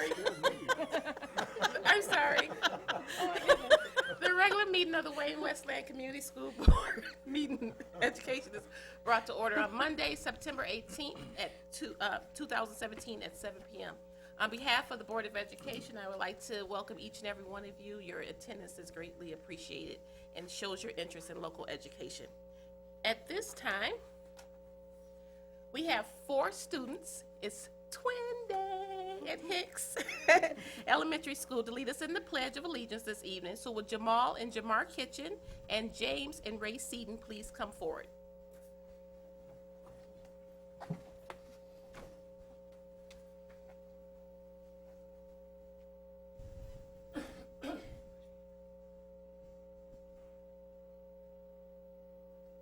sorry. I'm sorry. Oh my goodness. The regular meeting of the Wayne Westland Community School Board meeting education is brought to order on Monday, September 18th at 2017 at 7 p.m. On behalf of the Board of Education, I would like to welcome each and every one of you. Your attendance is greatly appreciated and shows your interest in local education. At this time, we have 4 students. It's twin day at Hicks Elementary School to lead us in the Pledge of Allegiance this evening. So will Jamal and Jamar Kitchen and James and Ray Seaton please come forward?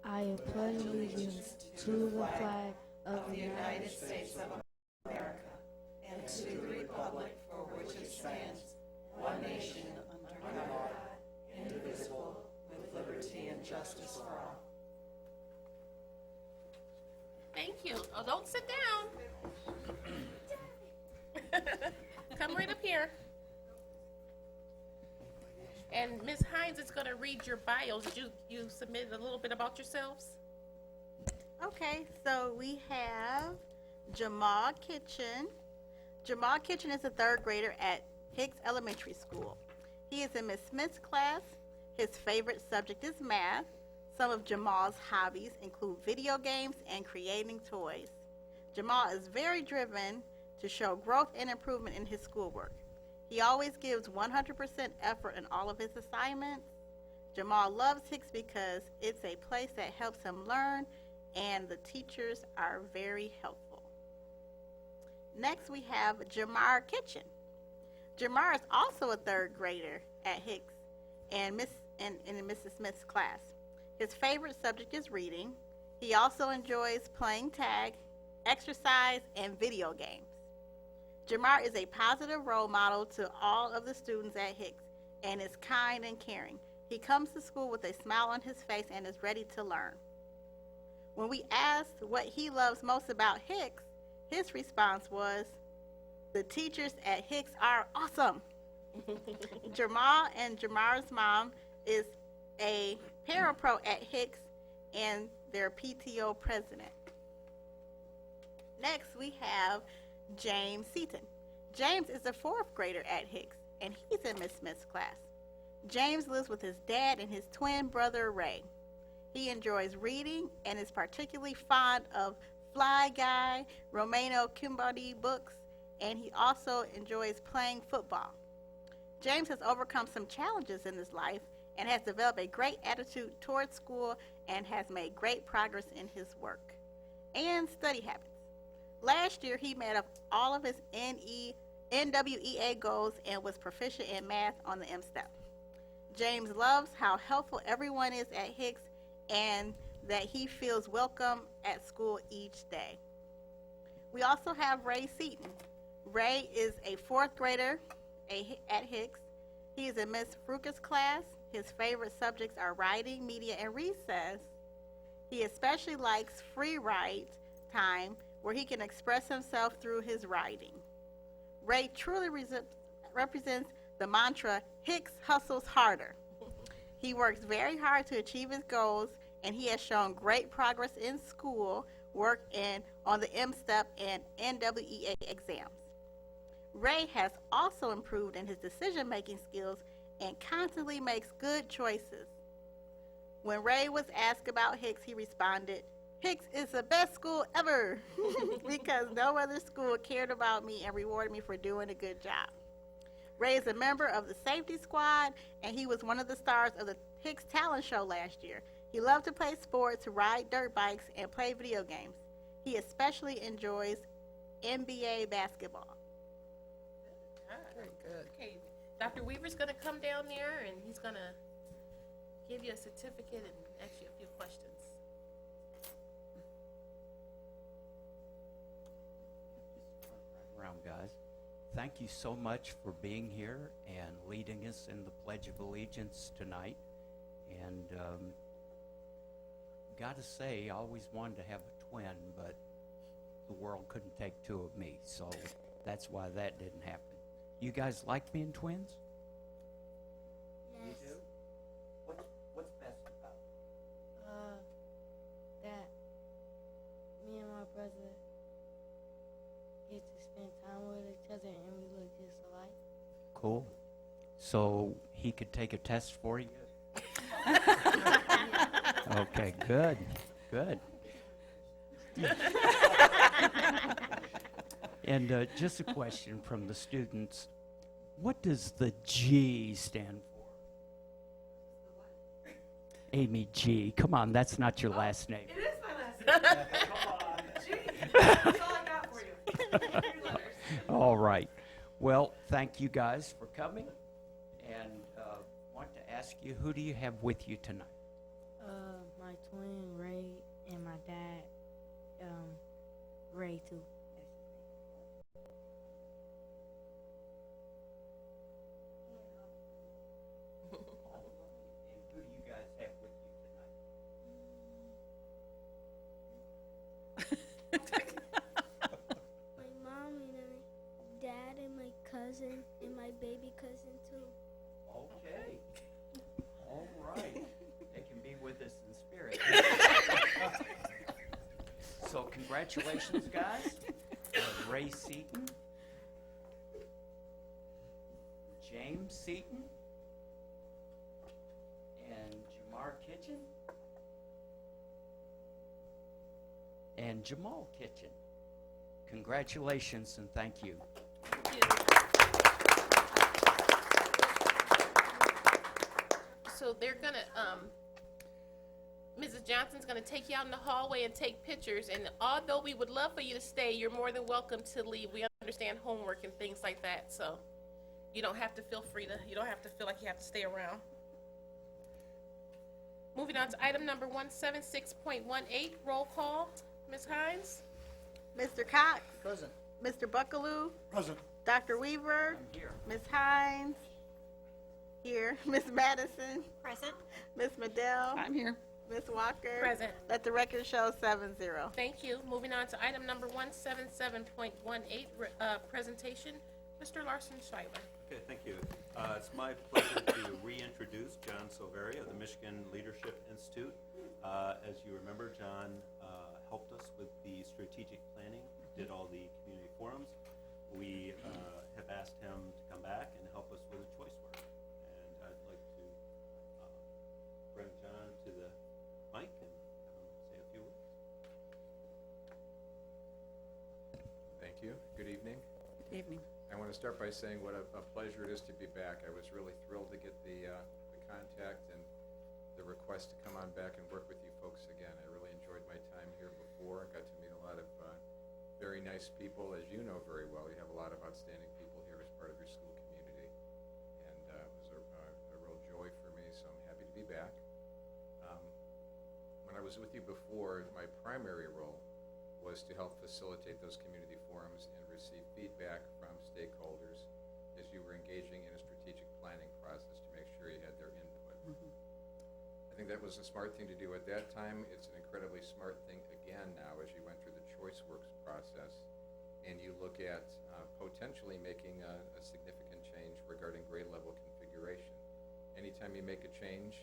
I pledge allegiance to the flag of the United States of America and to the republic for which it stands, one nation, under God, indivisible, with liberty and justice for all. Thank you. Oh, don't sit down. Come right up here. And Ms. Hines is going to read your bios. Did you submitted a little bit about yourselves? Okay, so we have Jamal Kitchen. Jamal Kitchen is a 3rd grader at Hicks Elementary School. He is in Miss Smith's class. His favorite subject is math. Some of Jamal's hobbies include video games and creating toys. Jamal is very driven to show growth and improvement in his schoolwork. He always gives 100% effort in all of his assignments. Jamal loves Hicks because it's a place that helps him learn, and the teachers are very helpful. Next, we have Jamar Kitchen. Jamar is also a 3rd grader at Hicks and in Mrs. Smith's class. His favorite subject is reading. He also enjoys playing tag, exercise, and video games. Jamar is a positive role model to all of the students at Hicks and is kind and caring. He comes to school with a smile on his face and is ready to learn. When we asked what he loves most about Hicks, his response was, "The teachers at Hicks are awesome." Jamal and Jamar's mom is a parapro at Hicks and their PTO president. Next, we have James Seaton. James is a 4th grader at Hicks, and he's in Miss Smith's class. James lives with his dad and his twin brother, Ray. He enjoys reading and is particularly fond of Fly Guy, Romano Kimbody books, and he also enjoys playing football. James has overcome some challenges in his life and has developed a great attitude towards school and has made great progress in his work and study habits. Last year, he met up all of his NWEA goals and was proficient in math on the M-Step. James loves how helpful everyone is at Hicks and that he feels welcome at school each day. We also have Ray Seaton. Ray is a 4th grader at Hicks. He is in Miss Fruka's class. His favorite subjects are writing, media, and recess. He especially likes free write time where he can express himself through his writing. Ray truly represents the mantra, Hicks hustles harder. He works very hard to achieve his goals, and he has shown great progress in school work and on the M-Step and NWEA exams. Ray has also improved in his decision-making skills and constantly makes good choices. When Ray was asked about Hicks, he responded, "Hicks is the best school ever," because no other school cared about me and rewarded me for doing a good job. Ray is a member of the safety squad, and he was one of the stars of the Hicks Talent Show last year. He loved to play sports, ride dirt bikes, and play video games. He especially enjoys NBA basketball. Very good. Okay, Dr. Weaver's going to come down there, and he's going to give you a certificate and ask you a few questions. Around, guys. Thank you so much for being here and leading us in the Pledge of Allegiance tonight. And gotta say, I always wanted to have a twin, but the world couldn't take 2 of me, so that's why that didn't happen. You guys like being twins? Yes. You do? What's best about it? That me and my brother get to spend time with each other and we look just alike. Cool. So he could take a test for you? Okay, good, good. And just a question from the students. What does the G stand for? Amy G. Come on, that's not your last name. It is my last name. Gee, that's all I got for you. 3 letters. All right. Well, thank you guys for coming. And want to ask you, who do you have with you tonight? My twin Ray and my dad, Ray too. And who do you guys have with you tonight? My mom and my dad and my cousin and my baby cousin too. Okay. All right. They can be with us in spirit. So congratulations, guys. Ray Seaton, James Seaton, and Jamar Kitchen, and Jamal Kitchen. Congratulations and thank you. Thank you. So they're gonna, Mrs. Johnson's gonna take you out in the hallway and take pictures, and although we would love for you to stay, you're more than welcome to leave. We understand homework and things like that, so you don't have to feel like you have to stay around. Moving on to item number 176.18, roll call. Ms. Hines? Mr. Cox, Present. Mr. Buckaloo, Present. Dr. Weaver, I'm here. Ms. Hines, here, Ms. Madison, Present. Ms. Madell, I'm here. Ms. Walker. Present. Let the record show 7-0. Thank you. Moving on to item number 177.18, presentation. Mr. Larson Schuyler. Okay, thank you. It's my pleasure to reintroduce John Silveri of the Michigan Leadership Institute. As you remember, John helped us with the strategic planning, did all the community forums. We have asked him to come back and help us with the choice work. And I'd like to bring John to the mic and say a few words. Thank you. Good evening. Good evening. I want to start by saying what a pleasure it is to be back. I was really thrilled to get the contact and the request to come on back and work with you folks again. I really enjoyed my time here before. I got to meet a lot of very nice people, as you know very well. You have a lot of outstanding people here as part of your school community. And it was a real joy for me, so I'm happy to be back. When I was with you before, my primary role was to help facilitate those community forums and receive feedback from stakeholders as you were engaging in a strategic planning process to make sure you had their input. I think that was a smart thing to do at that time. It's an incredibly smart thing again now as you went through the ChoiceWorks process and you look at potentially making a significant change regarding grade level configuration. Anytime you make a change,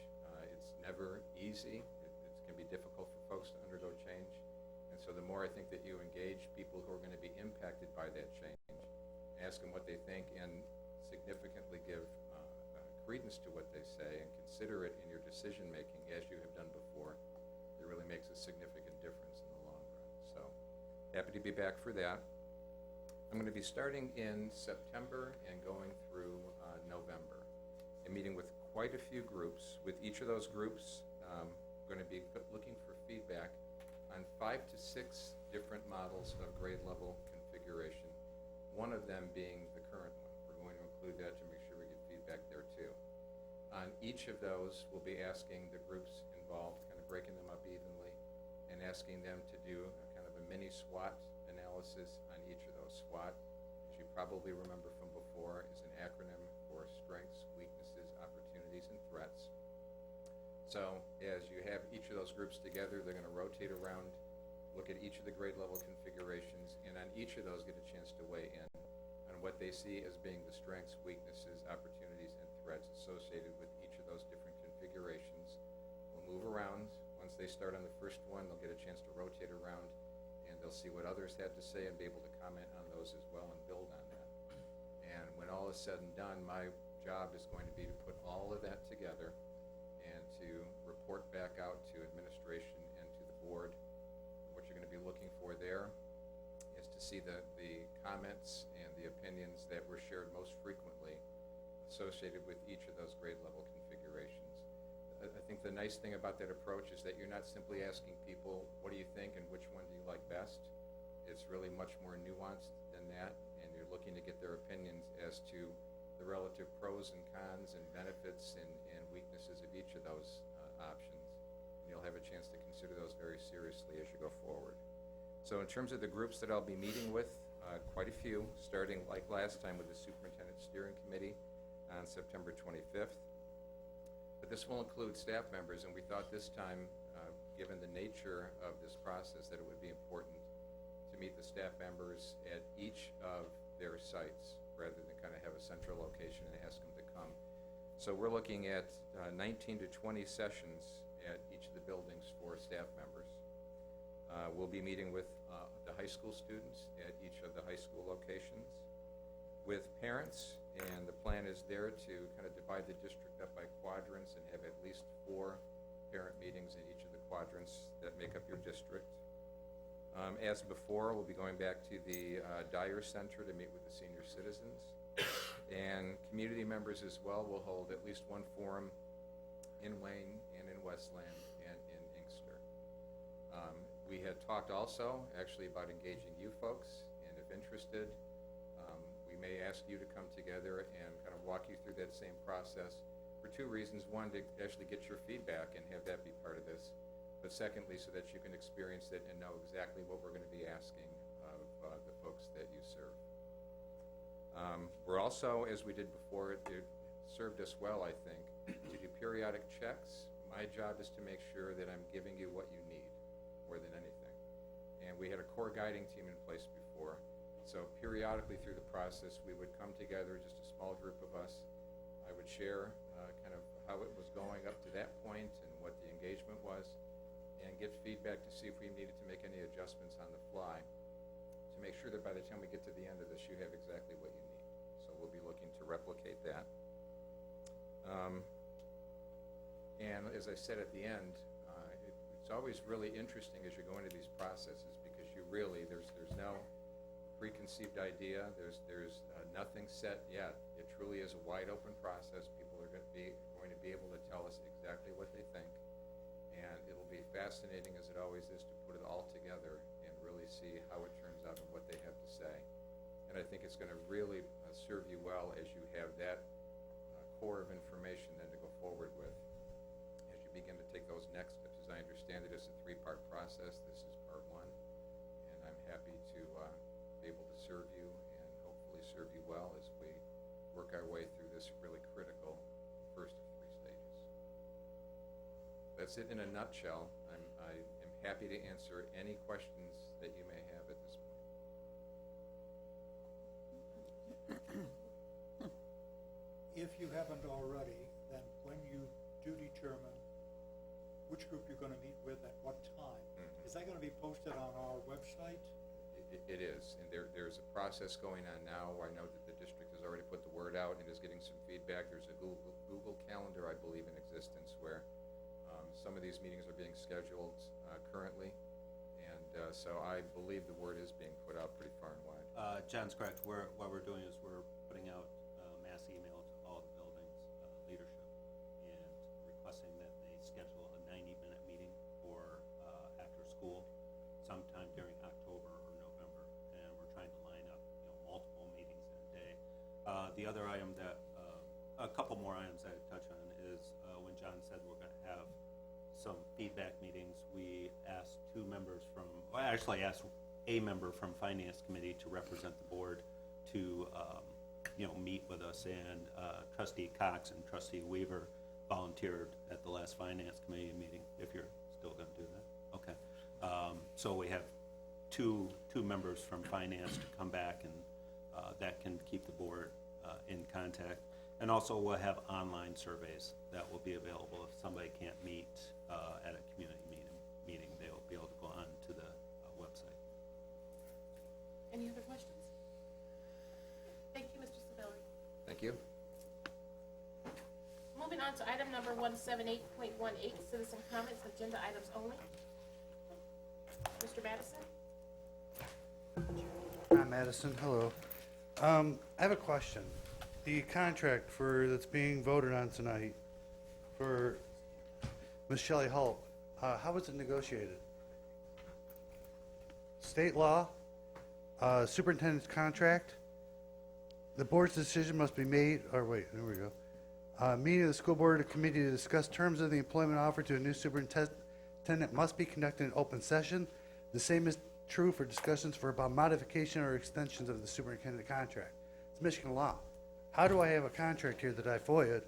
it's never easy. It can be difficult for folks to undergo change. And so the more I think that you engage people who are going to be impacted by that change, ask them what they think, and significantly give credence to what they say and consider it in your decision making as you have done before, it really makes a significant difference in the long run. So happy to be back for that. I'm going to be starting in September and going through November and meeting with quite a few groups. With each of those groups, I'm going to be looking for feedback on 5 to 6 different models of grade level configuration, one of them being the current one. We're going to include that to make sure we get feedback there too. On each of those, we'll be asking the groups involved, kind of breaking them up evenly, and asking them to do a kind of a mini SWOT analysis on each of those. SWOT, as you probably remember from before, is an acronym for strengths, weaknesses, opportunities, and threats. So as you have each of those groups together, they're going to rotate around, look at each of the grade level configurations, and on each of those get a chance to weigh in on on what they see as being the strengths, weaknesses, opportunities, and threats associated with each of those different configurations. We'll move around. Once they start on the first one, they'll get a chance to rotate around, and they'll see what others had to say and be able to comment on those as well and build on that. And when all is said and done, my job is going to be to put all of that together and to report back out to administration and to the board. What you're going to be looking for there is to see the comments and the opinions that were shared most frequently associated with each of those grade level configurations. I think the nice thing about that approach is that you're not simply asking people, what do you think and which one do you like best? It's really much more nuanced than that, and you're looking to get their opinions as to the relative pros and cons and benefits and weaknesses of each of those options. And you'll have a chance to consider those very seriously as you go forward. So in terms of the groups that I'll be meeting with, quite a few, starting like last time with the Superintendent Steering Committee on September 25th. But this will include staff members, and we thought this time, given the nature of this process, that it would be important to meet the staff members at each of their sites rather than kind of have a central location and ask them to come. So we're looking at 19 to 20 sessions at each of the buildings for staff members. We'll be meeting with the high school students at each of the high school locations, with parents, and the plan is there to kind of divide the district up by quadrants and have at least 4 parent meetings in each of the quadrants that make up your district. As before, we'll be going back to the Dyer Center to meet with the senior citizens, and community members as well will hold at least 1 forum in Wayne and in Westland and in Inkster. We had talked also actually about engaging you folks, and if interested, we may ask you to come together and kind of walk you through that same process for 2 reasons. One, to actually get your feedback and have that be part of this, but secondly, so that you can experience it and know exactly what we're going to be asking of the folks that you serve. We're also, as we did before, it served us well, I think, to do periodic checks. My job is to make sure that I'm giving you what you need more than anything. And we had a core guiding team in place before. So periodically through the process, we would come together, just a small group of us. I would share kind of how it was going up to that point and what the engagement was, and get feedback to see if we needed to make any adjustments on the fly to make sure that by the time we get to the end of this, you have exactly what you need. So we'll be looking to replicate that. And as I said at the end, it's always really interesting as you go into these processes, because you really, there's no preconceived idea. There's nothing set yet. It truly is a wide open process. People are going to be able to tell us exactly what they think, and it'll be fascinating, as it always is, to put it all together and really see how it turns out and what they have to say. And I think it's going to really serve you well as you have that core of information then to go forward with as you begin to take those next steps. As I understand it, it's a 3-part process. This is part 1, and I'm happy to be able to serve you and hopefully serve you well as we work our way through this really critical first of 3 stages. That's it in a nutshell. I am happy to answer any questions that you may have at this point. If you haven't already, then when you do determine which group you're going to meet with at what time, is that going to be posted on our website? It is, and there's a process going on now. I know that the district has already put the word out and is getting some feedback. There's a Google Calendar, I believe, in existence where some of these meetings are being scheduled currently, and so I believe the word is being put out pretty far and wide. John's correct. What we're doing is we're putting out mass email to all the buildings leadership and requesting that they schedule a 90-minute meeting for after school sometime during October or November, and we're trying to line up multiple meetings in a day. The other item that a couple more items that I touch on is when John said we're going to have some feedback meetings, we asked 2 members from, well, actually asked a member from Finance Committee to represent the board to meet with us, and Trustee Cox and Trustee Weaver volunteered at the last Finance Committee meeting, if you're still going to do that. Okay. So we have two members from Finance to come back, and that can keep the board in contact. And also, we'll have online surveys that will be available if somebody can't meet at a community meeting. They'll be able to go on to the website. Any other questions? Thank you, Mr. Savelli. Thank you. Moving on to item number 178.18, citizen comments, agenda items only. Mr. Madison? Hi, Madison, hello. I have a question. The contract that's being voted on tonight for Ms. Shelley Hulk, how was it negotiated? State law, superintendent's contract, the board's decision must be made, there we go. Meeting of the school board committee to discuss terms of the employment offer to a new superintendent must be conducted in open session. The same is true for discussions about modification or extensions of the superintendent contract. It's Michigan law. How do I have a contract here that I FOIA'd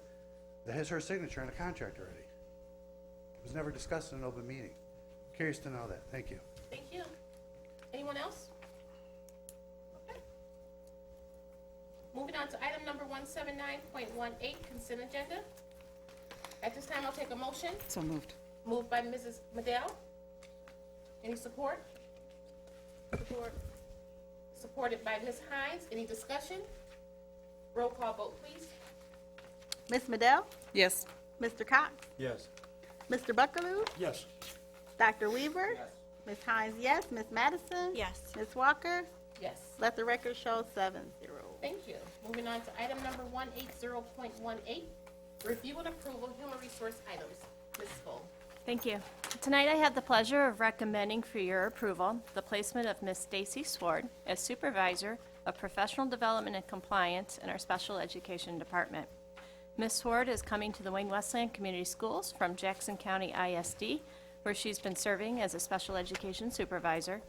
that has her signature on a contract already? It was never discussed in an open meeting. Curious to know that. Thank you. Thank you. Anyone else? Okay. Moving on to item number 179.18, consent agenda. At this time, I'll take a motion. So moved. Moved by Mrs. Madell. Any support? Support. Supported by Ms. Hines. Any discussion? Roll call vote, please. Ms. Madell? Yes. Mr. Cox? Yes. Mr. Buckaloo? Yes. Dr. Weaver? Yes. Ms. Hines, yes. Ms. Madison? Yes. Ms. Walker? Yes. Let the record show 7-0. Thank you. Moving on to item number 180.18, review and approval human resource items. Ms. Skoll. Thank you. Tonight I have the pleasure of recommending for your approval the placement of Ms. Stacy Sword as Supervisor of Professional Development and Compliance in our Special Education Department. Ms. Sword is coming to the Wayne Westland Community Schools from Jackson County ISD, where she's been serving as a Special Education Supervisor.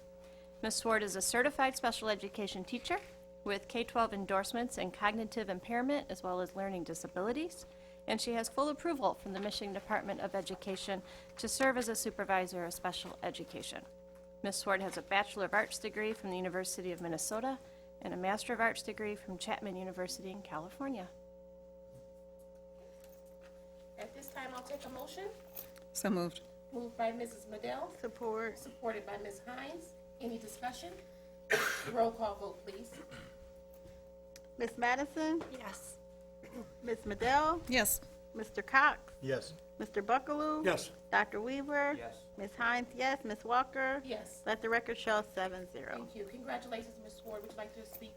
Ms. Sword is a certified special education teacher with K-12 endorsements in cognitive impairment as well as learning disabilities, and she has full approval from the Michigan Department of Education to serve as a supervisor of special education. Ms. Sword has a Bachelor of Arts degree from the University of Minnesota and a Master of Arts degree from Chapman University in California. At this time, I'll take a motion. So moved. Moved by Mrs. Madell, Support. supported by Ms. Hines. Any discussion? Roll call vote, please. Ms. Madison? Yes. Ms. Madell? Yes. Mr. Cox? Yes. Mr. Buckaloo? Yes. Dr. Weaver? Yes. Ms. Hines, yes. Ms. Walker? Yes. Let the record show 7-0. Thank you. Congratulations, Ms. Sword. Would you like to speak?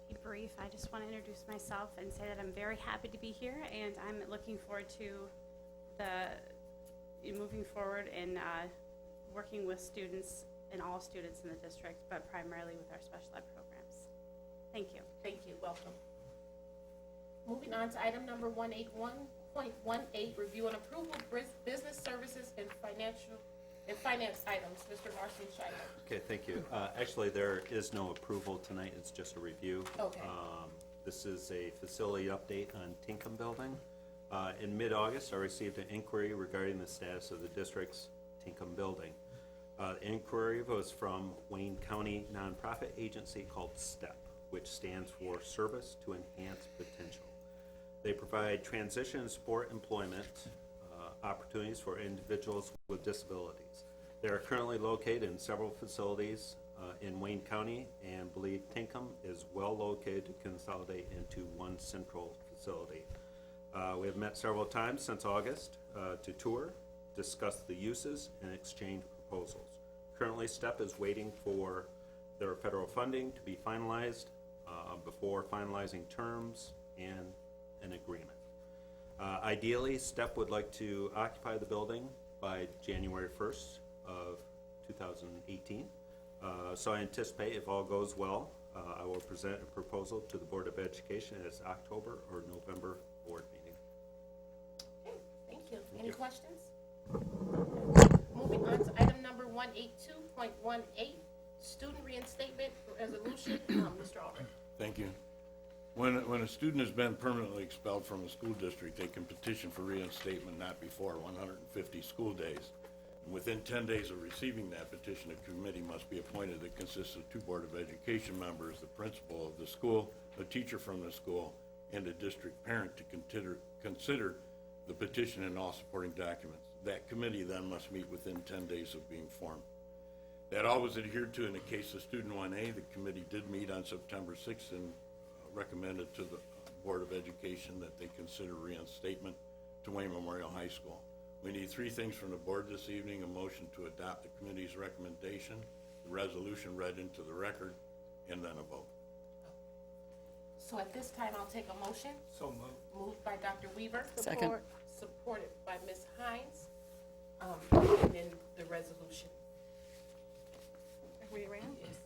Be brief. I just want to introduce myself and say that I'm very happy to be here, and I'm looking forward to moving forward in working with students and all students in the district, but primarily with our special ed programs. Thank you. Thank you. Welcome. Moving on to item number 181.18, review and approval of business services and finance items. Mr. Marcy Schuyler. Okay, thank you. Actually, there is no approval tonight, it's just a review. Okay. This is a facility update on Tinkham Building. In mid-August, I received an inquiry regarding the status of the district's Tinkham Building. The inquiry was from Wayne County nonprofit agency called STEP, which stands for Service to Enhance Potential. They provide transition and support employment opportunities for individuals with disabilities. They are currently located in several facilities in Wayne County and believe Tinkham is well located to consolidate into one central facility. We have met several times since August to tour, discuss the uses, and exchange proposals. Currently, STEP is waiting for their federal funding to be finalized before finalizing terms and an agreement. Ideally, STEP would like to occupy the building by January 1st of 2018. So I anticipate, if all goes well, I will present a proposal to the Board of Education at its October or November board meeting. Okay, thank you. Any you. questions? Moving on to item number 182.18, student reinstatement resolution. Mr. Albrecht. Thank you. When a student has been permanently expelled from a school district, they can petition for reinstatement not before 150 school days. And within 10 days of receiving that petition, a committee must be appointed that consists of 2 Board of Education members, the principal of the school, a teacher from the school, and a district parent to consider the petition and all supporting documents. That committee then must meet within 10 days of being formed. That all was adhered to in the case of Student 1A. The committee did meet on September 6th and recommended to the Board of Education that they consider reinstatement to Wayne Memorial High School. We need 3 things from the board this evening: a motion to adopt the committee's recommendation, the resolution read into the record, and then a vote. So at this time, I'll take a motion. So moved. Moved by Dr. Weaver. Second. Supported by Ms. Hines. And then the resolution. Yes.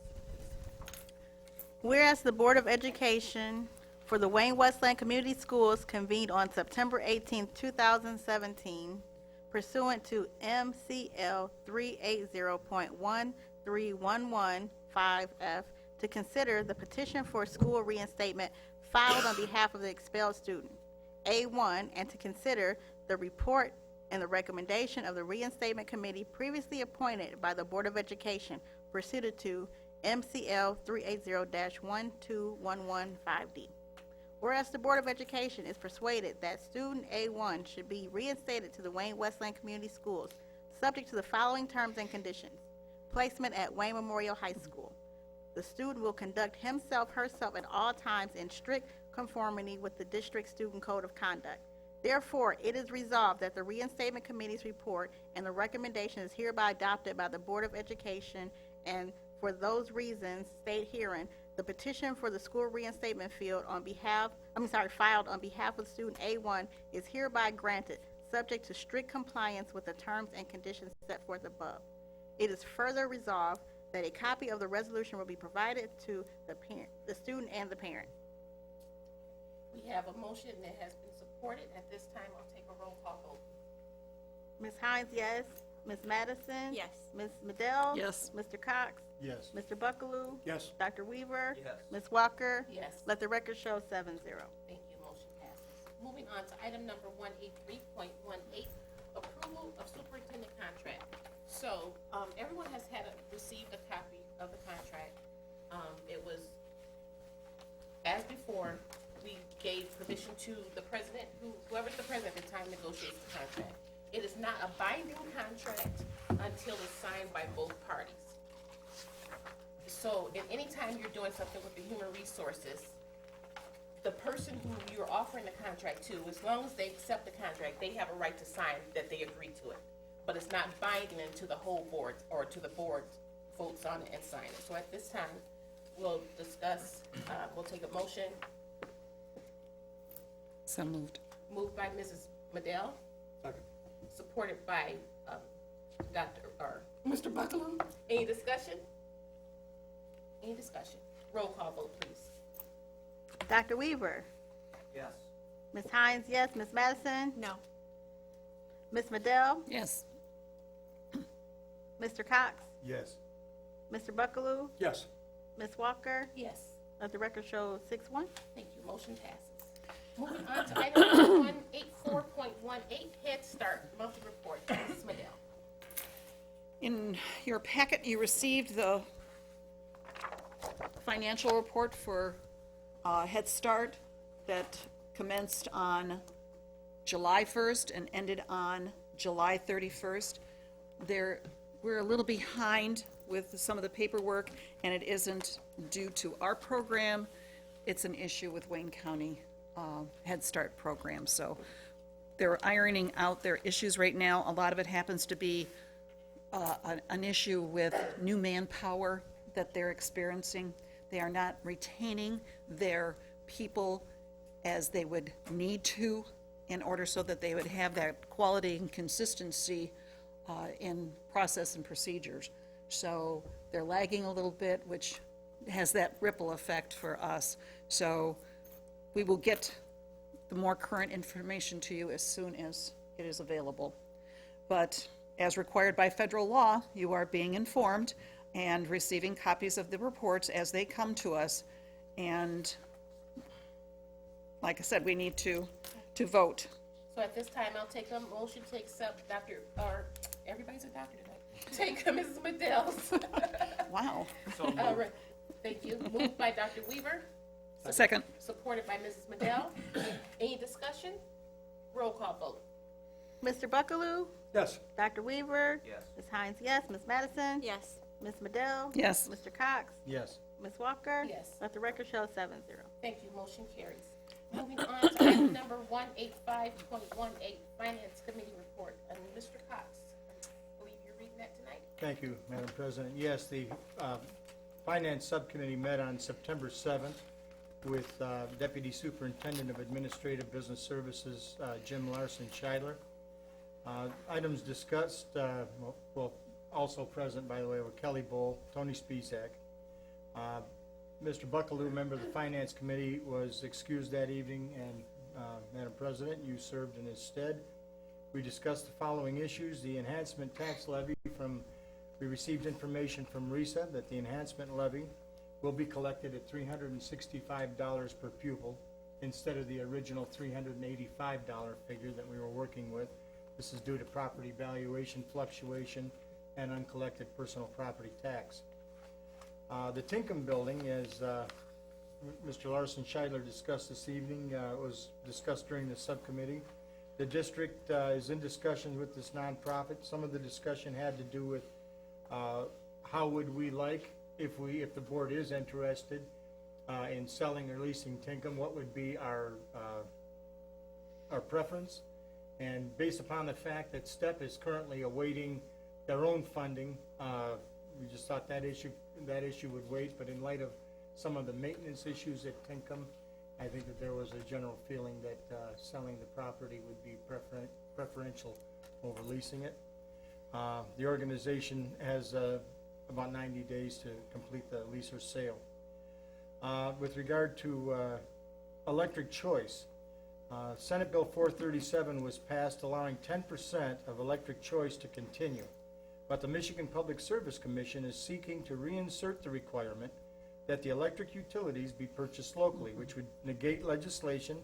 Whereas the Board of Education for the Wayne Westland Community Schools convened on September 18, 2017, pursuant to MCL 380.13115F, to consider the petition for school reinstatement filed on behalf of the expelled student, A1, and to consider the report and the recommendation of the reinstatement committee previously appointed by the Board of Education pursuant to MCL 380-12115D. Whereas the Board of Education is persuaded that student A1 should be reinstated to the Wayne Westland Community Schools, subject to the following terms and conditions: placement at Wayne Memorial High School. The student will conduct himself/herself at all times in strict conformity with the district student code of conduct. Therefore, it is resolved that the reinstatement committee's report and the recommendation is hereby adopted by the Board of Education, and for those reasons stated herein, the petition for the school reinstatement filed on behalf of student A1 is hereby granted, subject to strict compliance with the terms and conditions set forth above. It is further resolved that a copy of the resolution will be provided to the student and the parent. We have a motion that has been supported. At this time, I'll take a roll call vote. Ms. Hines, yes. Ms. Madison? Yes. Ms. Medill? Yes. Mr. Cox? Yes. Mr. Buckaloo? Yes. Dr. Weaver? Yes. Ms. Walker? Yes. Let the record show 7-0. Thank you. Motion passes. Moving on to item number 183.18, approval of superintendent contract. So, everyone has received a copy of the contract. It was, as before, we gave permission to the president, whoever's the president at the time negotiates the contract. It is not a binding contract until it's signed by both parties. So, any time you're doing something with the human resources, the person who you're offering the contract to, as long as they accept the contract, they have a right to sign that they agree to it. But it's not binding until the whole board, or to the board, votes on it and sign it. So at this time, we'll discuss, we'll take a motion. So moved. Moved by Mrs. Medill, Second. supported by Mr. Buckaloo. Any discussion? Any discussion? Roll call vote, please. Dr. Weaver? Yes. Ms. Hines, yes. Ms. Madison? No. Ms. Medill? Yes. Mr. Cox? Yes. Mr. Buckaloo? Yes. Ms. Walker? Yes. Let the record show 6-1. Thank you. Motion passes. Moving on to item 184.18, Head Start monthly report. Mrs. Medill. In your packet, you received the financial report for Head Start that commenced on July 1st and ended on July 31st. We're a little behind with some of the paperwork, and it isn't due to our program. It's an issue with Wayne County Head Start program. So they're ironing out their issues right now. A lot of it happens to be an issue with new manpower that they're experiencing. They are not retaining their people as they would need to in order so that they would have that quality and consistency in process and procedures. So they're lagging a little bit, which has that ripple effect for us. So we will get the more current information to you as soon as it is available. But as required by federal law, you are being informed and receiving copies of the reports as they come to us. And like I said, we need to vote. So at this time, I'll take a motion to accept Dr., or everybody's a doctor tonight. Take Mrs. Madell's. Wow. Thank you. Moved by Dr. Weaver, Second. supported by Mrs. Madell. Any discussion? Roll call vote. Mr. Buckaloo? Yes. Dr. Weaver? Yes. Ms. Hines, yes. Ms. Madison? Yes. Ms. Madell? Yes. Mr. Cox? Yes. Ms. Walker? Yes. Let the record show 7-0. Thank you. Motion carries. Moving on to item number 185.18, Finance Committee Report. And Mr. Cox, I believe you're reading that tonight? Thank you, Madam President. Yes, the Finance Subcommittee met on September 7th with Deputy Superintendent of Administrative Business Services, Jim Larson Scheidler. Items discussed, well, also present, by the way, were Kelly Bull, Tony Spisak. Mr. Buckaloo, member of the Finance Committee, was excused that evening, and Madam President, you served in his stead. We discussed the following issues: the enhancement tax levy we received information from RISA that the enhancement levy will be collected at $365 per pupil instead of the original $385 figure that we were working with. This is due to property valuation fluctuation and uncollected personal property tax. The Tinkham building, as Mr. Larson Scheidler discussed this evening, was discussed during the subcommittee. The district is in discussions with this nonprofit. Some of the discussion had to do with how would we like, if the board is interested in selling or leasing Tinkham, what would be our preference? And based upon the fact that STEP is currently awaiting their own funding, we just thought that issue would wait. But in light of some of the maintenance issues at Tinkham, I think that there was a general feeling that selling the property would be preferential over leasing it. The organization has about 90 days to complete the lease or sale. With regard to electric choice, Senate Bill 437 was passed allowing 10% of electric choice to continue, but the Michigan Public Service Commission is seeking to reinsert the requirement that the electric utilities be purchased locally, which would negate legislation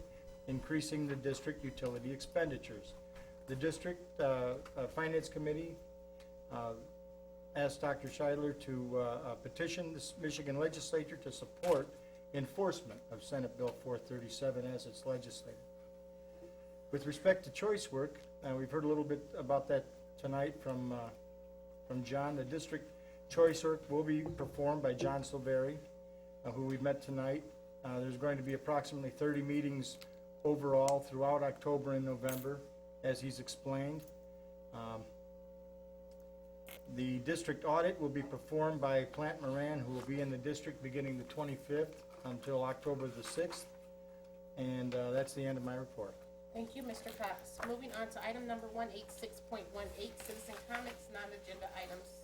increasing the district utility expenditures. The district Finance Committee asked Dr. Scheidler to petition the Michigan legislature to support enforcement of Senate Bill 437 as it's legislated. With respect to choice work, we've heard a little bit about that tonight from John. The district choice work will be performed by John Silveri, who we met tonight. There's going to be approximately 30 meetings overall throughout October and November, as he's explained. The district audit will be performed by Plant Moran, who will be in the district beginning the 25th until October the 6th. And that's the end of my report. Thank you, Mr. Cox. Moving on to item number 186.18, citizen comments, non-agenda items.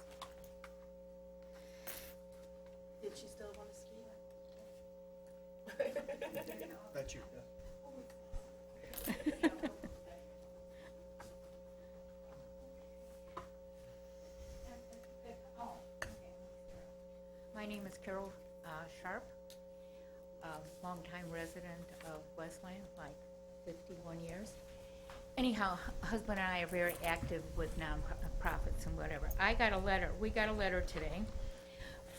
Did she still want to speak? That's you. My name is Carol Sharp, a longtime resident of Westland, like 51 years. Anyhow, husband and I are very active with nonprofits and whatever. We got a letter today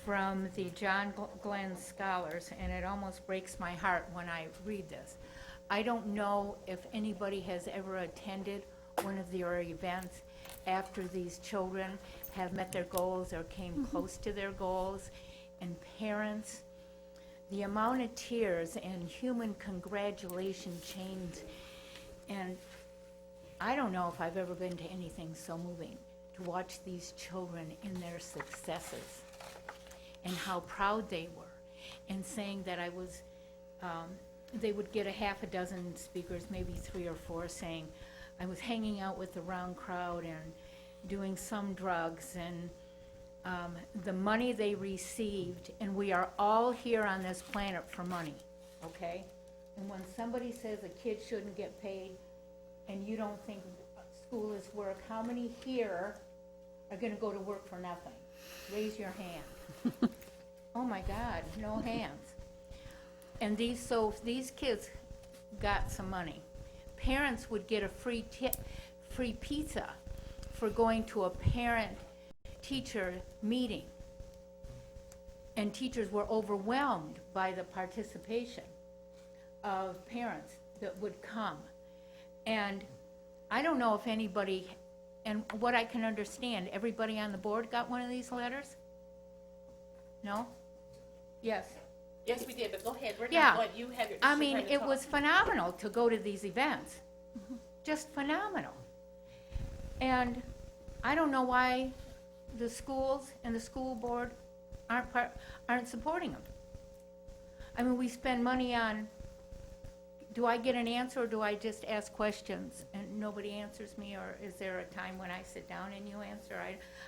from the John Glenn Scholars, and it almost breaks my heart when I read this. I don't know if anybody has ever attended one of their events after these children have met their goals or came close to their goals, and parents, the amount of tears and human congratulation chains, and I don't know if I've ever been to anything so moving, to watch these children in their successes and how proud they were, and saying that I was, they would get a half a dozen speakers, maybe 3 or 4, saying I was hanging out with the wrong crowd and doing some drugs, and the money they received, and we are all here on this planet for money, okay? And when somebody says a kid shouldn't get paid and you don't think school is work, how many here are gonna go to work for nothing? Raise your hand. Oh my God, no hands. And these kids got some money. Parents would get a free pizza for going to a parent-teacher meeting. And teachers were overwhelmed by the participation of parents that would come. And I don't know if anybody, and what I can understand, everybody on the board got one of these letters? No? Yes. Yes, we did, but go ahead. We're Yeah. not going, you have your. I she's mean, ready to it talk. was phenomenal to go to these events. Just phenomenal. And I don't know why the schools and the school board aren't supporting them. I mean, we spend money on, do I get an answer or do I just ask questions and nobody answers me? Or is there a time when I sit down and you answer?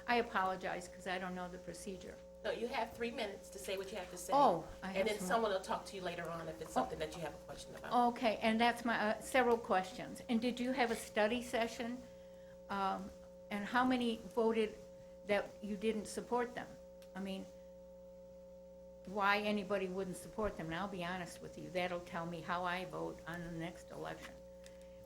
I apologize because I don't know the procedure. No, you have 3 minutes to say what you have to say. Oh, I have And then some- someone will talk to you later on if it's something that you have a question about. Okay, and that's my, several questions. And did you have a study session? And how many voted that you didn't support them? I mean, why anybody wouldn't support them, and I'll be honest with you, that'll tell me how I vote on the next election.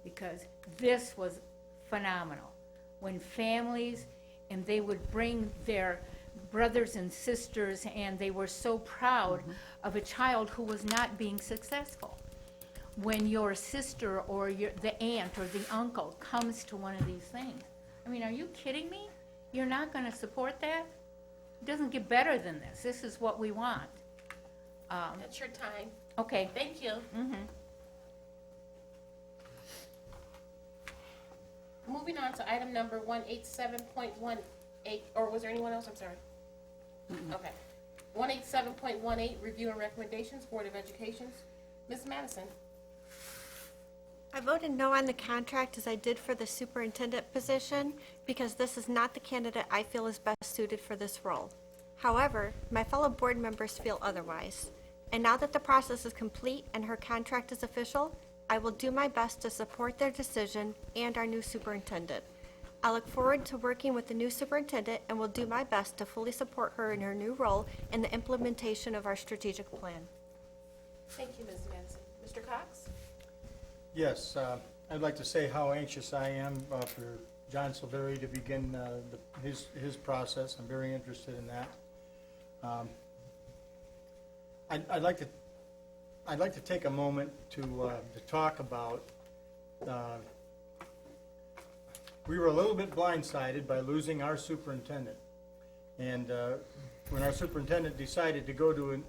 Because this was phenomenal. When families, and they would bring their brothers and sisters, and they were so proud of a child who was not being successful. When your sister or the aunt or the uncle comes to one of these things. I mean, are you kidding me? You're not going to support that? It doesn't get better than this. This is what we want. That's your time. Okay. Thank you. Moving on to item number 187.18, or was there anyone else? I'm sorry. Okay. 187.18, review and recommendations, Board of Education. Ms. Madison. I voted no on the contract as I did for the superintendent position because this is not the candidate I feel is best suited for this role. However, my fellow board members feel otherwise. And now that the process is complete and her contract is official, I will do my best to support their decision and our new superintendent. I look forward to working with the new superintendent and will do my best to fully support her in her new role in the implementation of our strategic plan. Thank you, Ms. Madison. Mr. Cox? Yes, I'd like to say how anxious I am for John Silveri to begin his process. I'm very interested in that. I'd like to take a moment to talk about. We were a little bit blindsided by losing our superintendent, and when our superintendent decided to go to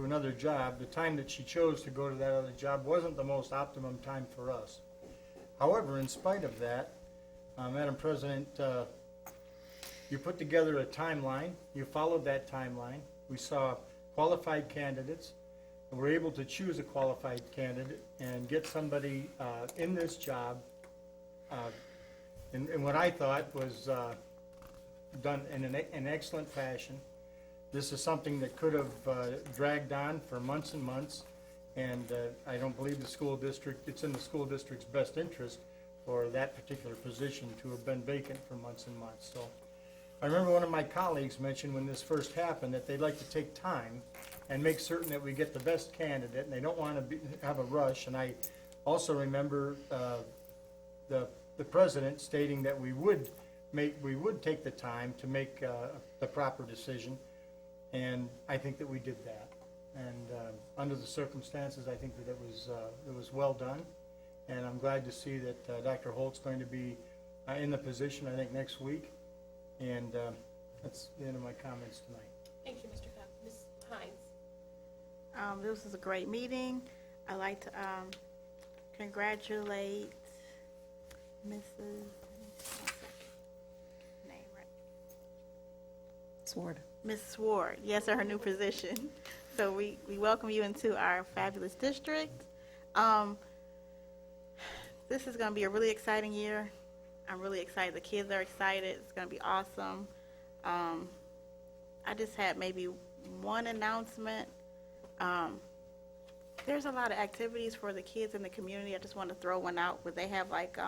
another job, the time that she chose to go to that other job wasn't the most optimum time for us. However, in spite of that, Madam President, you put together a timeline. You followed that timeline. We saw qualified candidates, and were able to choose a qualified candidate and get somebody in this job in what I thought was done in an excellent fashion. This is something that could have dragged on for months and months, and I don't believe it's in the school district's best interest for that particular position to have been vacant for months and months. So I remember one of my colleagues mentioned when this first happened that they'd like to take time and make certain that we get the best candidate, and they don't want to have a rush. And I also remember the president stating that we would take the time to make the proper decision, and I think that we did that. And under the circumstances, I think that it was well done, and I'm glad to see that Dr. Holt's going to be in the position, I think, next week. And that's the end of my comments tonight. Thank you, Mr. Cox. Ms. Hines? This was a great meeting. I'd like to congratulate Mrs. Sword. Ms. Sword, yes, in her new position. So we welcome you into our fabulous district. This is going to be a really exciting year. I'm really excited. The kids are excited. It's going to be awesome. I just had maybe one announcement. There's a lot of activities for the kids in the community. I just want to throw one out where they have like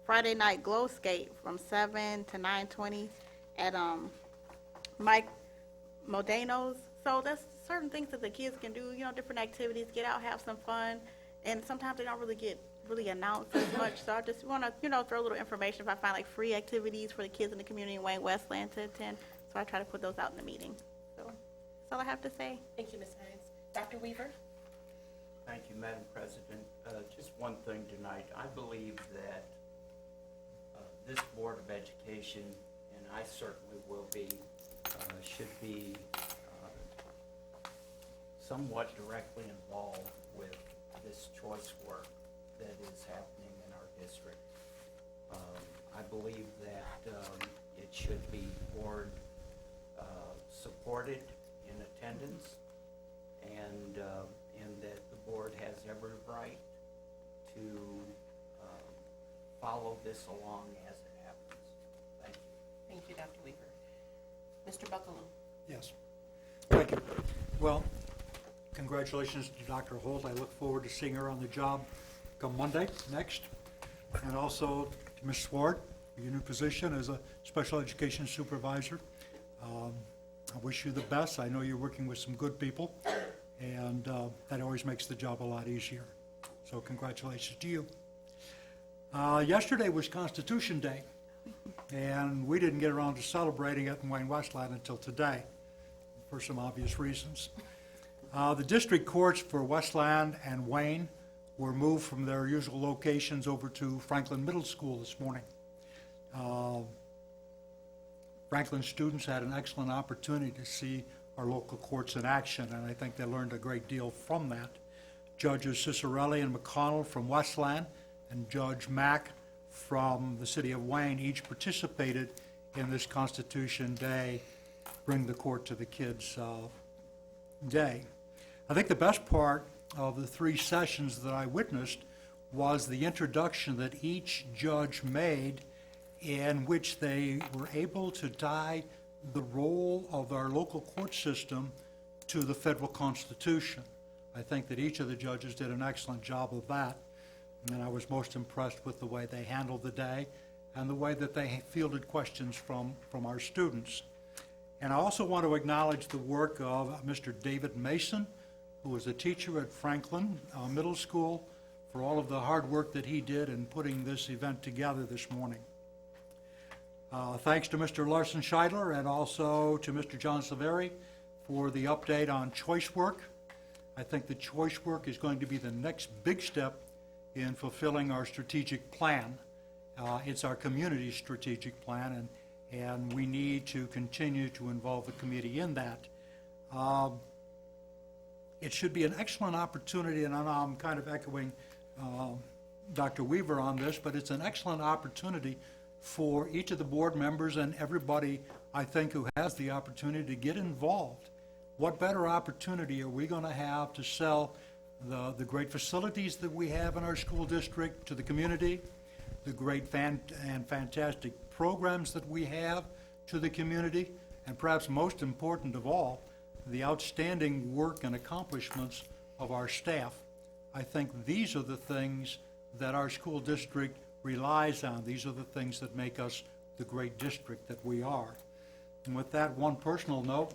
Friday night glow skate from 7 to 9:20 at Mike Modeno's. So that's certain things that the kids can do, different activities, get out, have some fun, and sometimes they don't really announced as much, so I just want to, throw a little information if I find like free activities for the kids in the community in Wayne Westland to attend, so I try to put those out in the meeting. So that's all I have to say. Thank you, Ms. Hines. Dr. Weaver? Thank you, Madam President. Just one thing tonight. I believe that this Board of Education, and I certainly will be, should be somewhat directly involved with this choice work that is happening in our district. I believe that it should be board supported in attendance, and that the board has every right to follow this along as it happens. Thank you. Thank you, Dr. Weaver. Mr. Buckaloo? Yes. Thank you. Well, congratulations to Dr. Holt. I look forward to seeing her on the job come Monday next. And also to Ms. Swart, your new position as a special education supervisor. I wish you the best. I know you're working with some good people, and that always makes the job a lot easier. So congratulations to you. Yesterday was Constitution Day, and we didn't get around to celebrating it in Wayne Westland until today, for some obvious reasons. The district courts for Westland and Wayne were moved from their usual locations over to Franklin Middle School this morning. Franklin students had an excellent opportunity to see our local courts in action, and I think they learned a great deal from that. Judges Cicerelli and McConnell from Westland and Judge Mack from the city of Wayne each participated in this Constitution Day, Bring the Court to the Kids Day. I think the best part of the three sessions that I witnessed was the introduction that each judge made, in which they were able to tie the role of our local court system to the federal Constitution. I think that each of the judges did an excellent job of that, and I was most impressed with the way they handled the day and the way that they fielded questions from our students. And I also want to acknowledge the work of Mr. David Mason, who was a teacher at Franklin Middle School, for all of the hard work that he did in putting this event together this morning. Thanks to Mr. Larson Scheidler and also to Mr. John Silveri for the update on choice work. I think the choice work is going to be the next big step in fulfilling our strategic plan. It's our community strategic plan, and we need to continue to involve the committee in that. It should be an excellent opportunity, and I'm kind of echoing Dr. Weaver on this, but it's an excellent opportunity for each of the board members and everybody, I think, who has the opportunity to get involved. What better opportunity are we going to have to sell the great facilities that we have in our school district to the community, the great and fantastic programs that we have to the community, and perhaps most important of all, the outstanding work and accomplishments of our staff. I think these are the things that our school district relies on. These are the things that make us the great district that we are. And with that one personal note,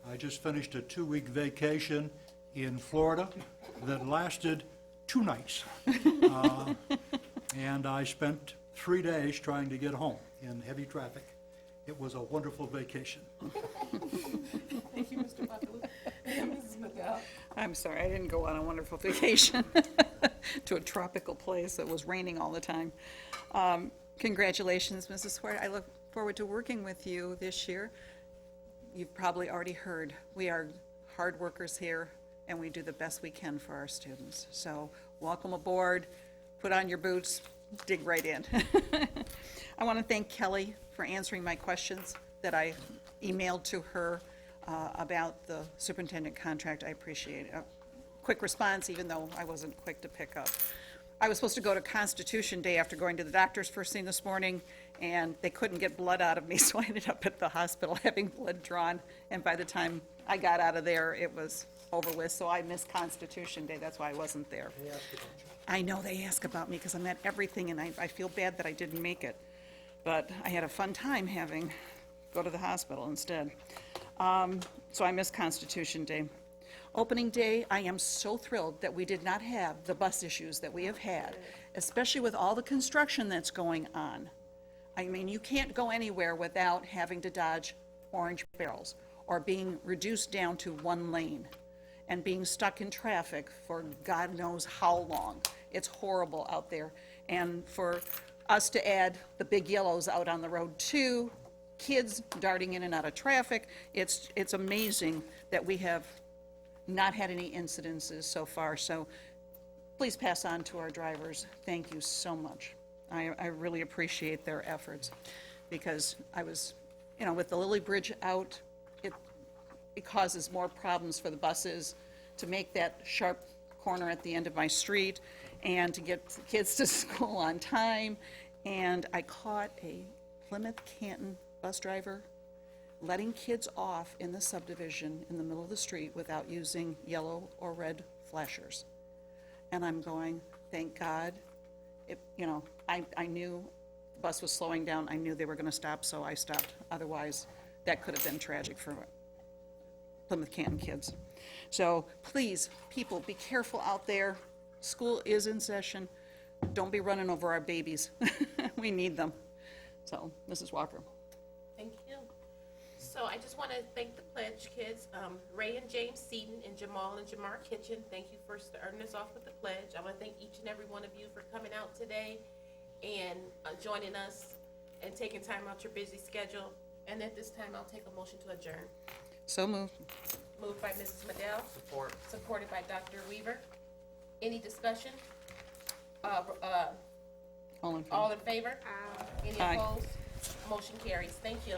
I just finished a 2-week vacation in Florida that lasted 2 nights. And I spent 3 days trying to get home in heavy traffic. It was a wonderful vacation. Thank you, Mr. Buckaloo. Mrs. McDowell? I'm sorry, I didn't go on a wonderful vacation to a tropical place that was raining all the time. Congratulations, Mrs. Swart. I look forward to working with you this year. You've probably already heard, we are hard workers here, and we do the best we can for our students. So welcome aboard, put on your boots, dig right in. I want to thank Kelly for answering my questions that I emailed to her about the superintendent contract. I appreciate it. A quick response, even though I wasn't quick to pick up. I was supposed to go to Constitution Day after going to the doctor's first thing this morning, and they couldn't get blood out of me, so I ended up at the hospital having blood drawn, and by the time I got out of there, it was over with, so I missed Constitution Day. That's why I wasn't there. I know they ask about me because I'm at everything, and I feel bad that I didn't make it. But I had a fun time go to the hospital instead. So I missed Constitution Day. Opening day, I am so thrilled that we did not have the bus issues that we have had, especially with all the construction that's going on. I mean, you can't go anywhere without having to dodge orange barrels or being reduced down to one lane and being stuck in traffic for God knows how long. It's horrible out there. And for us to add the big yellows out on the road too, kids darting in and out of traffic, it's amazing that we have not had any incidences so far. So please pass on to our drivers. Thank you so much. I really appreciate their efforts, because I was, with the Lily Bridge out, it causes more problems for the buses to make that sharp corner at the end of my street and to get the kids to school on time. And I caught a Plymouth Canton bus driver letting kids off in the subdivision in the middle of the street without using yellow or red flashers. And I'm going, thank God. I knew the bus was slowing down. I knew they were going to stop, so I stopped. Otherwise, that could have been tragic for Plymouth Canton kids. So please, people, be careful out there. School is in session. Don't be running over our babies. We need them. So, Mrs. Walker. Thank you. So I just want to thank the pledge kids, Ray and James Seaton and Jamal and Jamar Kitchen. Thank you for starting us off with the pledge. I want to thank each and every one of you for coming out today and joining us and taking time out your busy schedule. And at this time, I'll take a motion to adjourn. So moved. Moved by Mrs. Madell. Support. Supported by Dr. Weaver. Any discussion? All in favor? All in favor? Any Aye. opposed? Motion carries. Thank you.